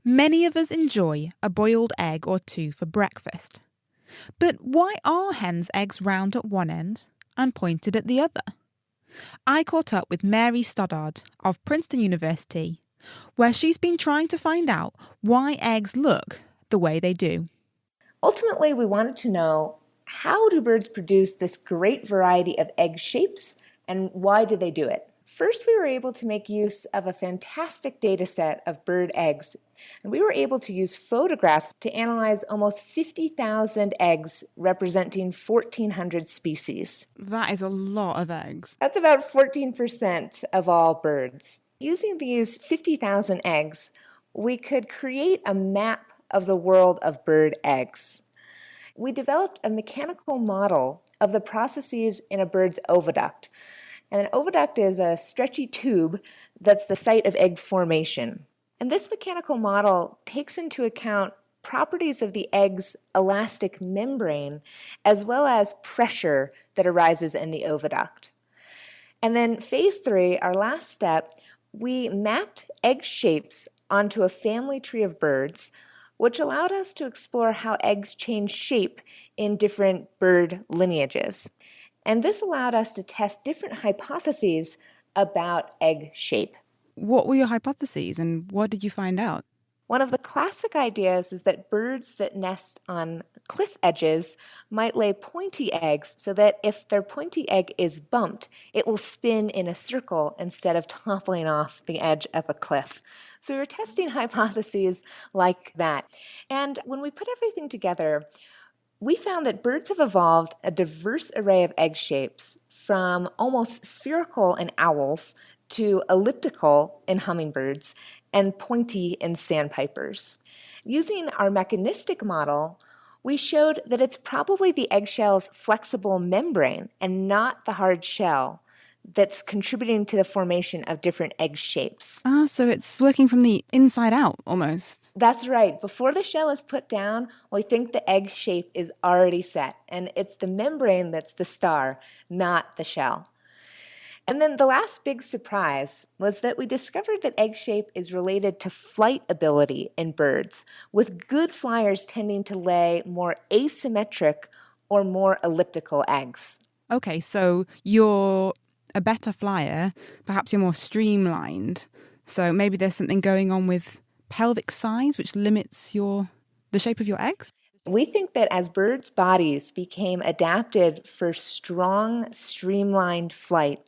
Many of us enjoy a boiled egg or two for breakfast. But why are hens' eggs round at one end and pointed at the other? I caught up with Mary Stoddard of Princeton University, where she's been trying to find out why eggs look the way they do. Ultimately, we wanted to know, how do birds produce this great variety of egg shapes, and why do they do it? First, we were able to make use of a fantastic data set of bird eggs, and we were able to use photographs to analyze almost 50,000 eggs representing 1,400 species. That is a lot of eggs. That's about 14% of all birds. Using these 50,000 eggs, we could create a map of the world of bird eggs. We developed a mechanical model of the processes in a bird's oviduct. And an oviduct is a stretchy tube that's the site of egg formation. And this mechanical model takes into account properties of the egg's elastic membrane as well as pressure that arises in the oviduct. And then phase 3, our last step, we mapped egg shapes onto a family tree of birds, which allowed us to explore how eggs change shape in different bird lineages. And this allowed us to test different hypotheses about egg shape. What were your hypotheses and what did you find out? One of the classic ideas is that birds that nest on cliff edges might lay pointy eggs so that if their pointy egg is bumped, it will spin in a circle instead of toppling off the edge of a cliff. So we were testing hypotheses like that. And when we put everything together, we found that birds have evolved a diverse array of egg shapes, from almost spherical in owls to elliptical in hummingbirds and pointy in sandpipers. Using our mechanistic model, we showed that it's probably the eggshell's flexible membrane and not the hard shell that's contributing to the formation of different egg shapes. So it's working from the inside out almost. That's right. Before the shell is put down, we think the egg shape is already set, and it's the membrane that's the star, not the shell. And then the last big surprise was that we discovered that egg shape is related to flight ability in birds, with good flyers tending to lay more asymmetric or more elliptical eggs. Okay, so you're a better flyer, perhaps you're more streamlined. So maybe there's something going on with pelvic size which limits the shape of your eggs? We think that as birds' bodies became adapted for strong, streamlined flight,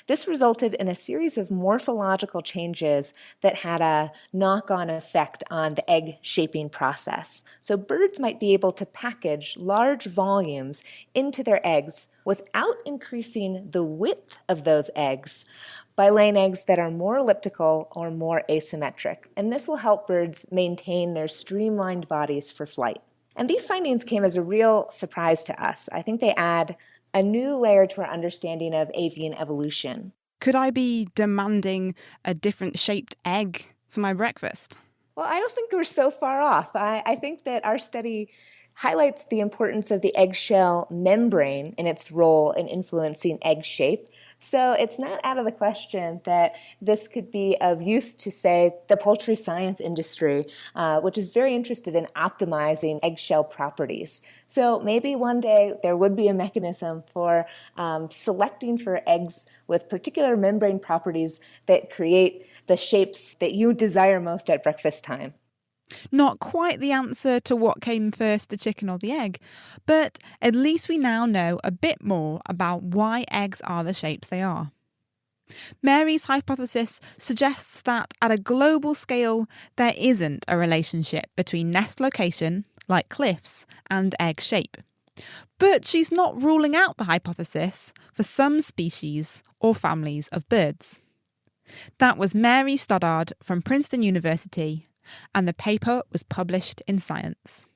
this resulted in a series of morphological changes that had a knock-on effect on the egg shaping process. So birds might be able to package large volumes into their eggs without increasing the width of those eggs by laying eggs that are more elliptical or more asymmetric. And this will help birds maintain their streamlined bodies for flight. And these findings came as a real surprise to us. I think they add a new layer to our understanding of avian evolution. Could I be demanding a different shaped egg for my breakfast? Well, I don't think we're so far off. I think that our study highlights the importance of the eggshell membrane and its role in influencing egg shape. So it's not out of the question that this could be of use to, say, the poultry science industry, which is very interested in optimizing eggshell properties. So maybe one day there would be a mechanism for selecting for eggs with particular membrane properties that create the shapes that you desire most at breakfast time. Not quite the answer to what came first, the chicken or the egg, but at least we now know a bit more about why eggs are the shapes they are. Mary's hypothesis suggests that at a global scale, there isn't a relationship between nest location, like cliffs, and egg shape. But she's not ruling out the hypothesis for some species or families of birds. That was Mary Stoddard from Princeton University, and the paper was published in Science.